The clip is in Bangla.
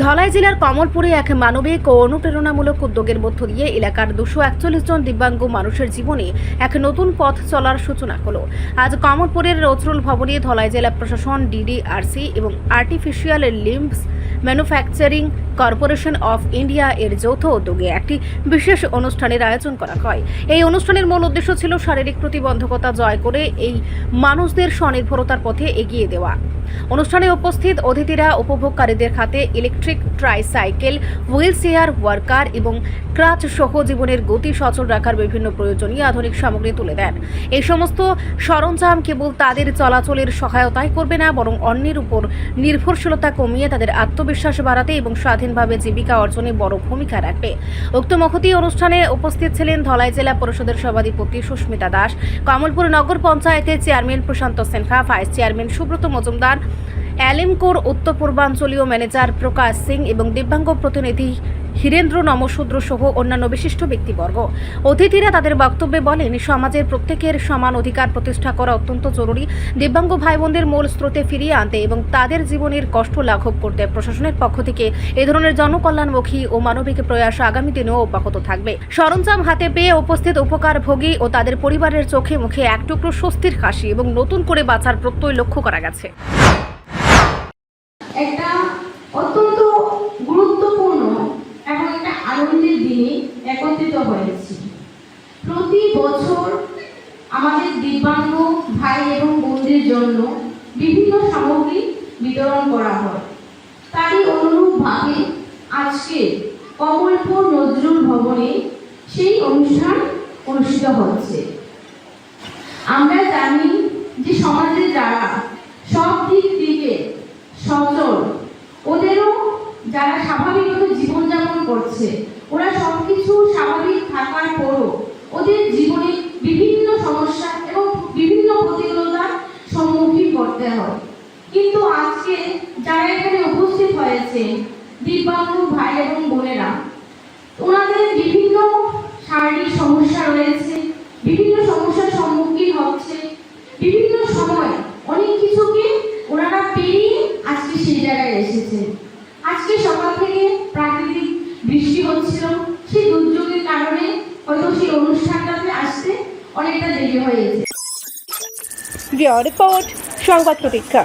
ধলাই জেলার কমলপুরে এক মানবিক ও অনুপ্রেরণামূলক উদ্যোগের মধ্য দিয়ে এলাকার 241 জন দিব্যাঙ্গ মানুষের জীবনে এক নতুন পথ চলার সূচনা হলো। আজ কমলপুরের নজরুল ভবনে ধলাই জেলা প্রশাসন, ডিডিআরসি এবং artificial limbs manufacturing corporation of India এর যৌথ উদ্যোগে একটি বিশেষ অনুষ্ঠানের আয়োজন করা হয়। এই অনুষ্ঠানের মূল উদ্দেশ্য ছিল শারীরিক প্রতিবন্ধকতা জয় করে এই মানুষদের স্বনির্ভরতার পথে এগিয়ে দেওয়া। অনুষ্ঠানে উপস্থিত অতিথিরা উপভোগকারীদের হাতে electric tricycle, wheel chair, worker এবং ক্রাচ সহ জীবনের গতি সচল রাখার বিভিন্ন প্রয়োজনীয় আধুনিক সামগ্রী তুলে দেন। এই সমস্ত সরঞ্জাম কেবল তাদের চলাচলের সহায়তাই করবে না, বরং অন্যের উপর নির্ভরশীলতা কমিয়ে তাদের আত্মবিশ্বাস বাড়াতে এবং স্বাধীনভাবে জীবিকা অর্জনে বড় ভূমিকা রাখবে। উক্ত মহতী অনুষ্ঠানে উপস্থিত ছিলেন ধলাই জেলা পরিষদের সভাধিপতি সুস্মিতা দাস, কমলপুর নগর পঞ্চায়েতের চেয়ারম্যান প্রশান্ত সিনহা, ভাইস চেয়ারম্যান সুব্রত মজুমদার, অ্যালিমকোর উত্তর পূর্বাঞ্চলীয় ম্যানেজার প্রকাশ সিং এবং দিব্যাঙ্গ প্রতিনিধি হীরেন্দ্র নমশূদ্র সহ অন্যান্য বিশিষ্ট ব্যক্তিবর্গ। অতিথিরা তাদের বক্তব্যে বলেন, সমাজের প্রত্যেকের সমান অধিকার প্রতিষ্ঠা করা অত্যন্ত জরুরি। দিব্যাঙ্গ ভাই বোনদের মূল স্রোতে ফিরিয়ে আনতে এবং তাদের জীবনের কষ্ট লাঘব করতে প্রশাসনের পক্ষ থেকে এ ধরনের জনকল্যাণমুখী ও মানবিক প্রয়াস আগামী দিনেও অব্যাহত থাকবে। সরঞ্জাম হাতে পেয়ে উপস্থিত উপকারভোগী ও তাদের পরিবারের চোখে মুখে এক টুকরো স্বস্তির হাসি এবং নতুন করে বাঁচার প্রত্যয় লক্ষ্য করা গেছে। একটা অত্যন্ত গুরুত্বপূর্ণ এবং একটা আনন্দের দিনে একত্রিত হয়েছি। প্রতি বছর আমাদের দিব্যাঙ্গ ভাই এবং বোনদের জন্য বিভিন্ন সামগ্রী বিতরণ করা হয়। তারই অনুরূপভাবে আজকে কমলপুর নজরুল ভবনে সেই অনুষ্ঠান অনুষ্ঠিত হচ্ছে। আমরা জানি যে সমাজে যারা সব দিক থেকে সচল, ওদেরও যারা স্বাভাবিকভাবে জীবনযাপন করছে, ওরা সবকিছু স্বাভাবিক থাকার পরও ওদের জীবনে বিভিন্ন সমস্যা এবং বিভিন্ন প্রতিকূলতার সম্মুখীন করতে হয়। কিন্তু আজকে যারা এখানে উপস্থিত হয়েছে দিব্যাঙ্গ ভাই এবং বোনেরা, ওনাদের বিভিন্ন শারীরিক সমস্যা রয়েছে, বিভিন্ন সমস্যার সম্মুখীন হচ্ছে, বিভিন্ন সময় অনেক কিছুকে ওনারা পেরিয়ে আজকে সেই জায়গায় এসেছে। আজকে সকাল থেকে প্রাকৃতিক বৃষ্টি হচ্ছিল, সেই দুর্যোগের কারণে হয়তো সেই অনুষ্ঠানটাতে আসতে অনেকটা দেরি হয়েছে। রিপোর্ট সংবাদ প্রতীক্ষা।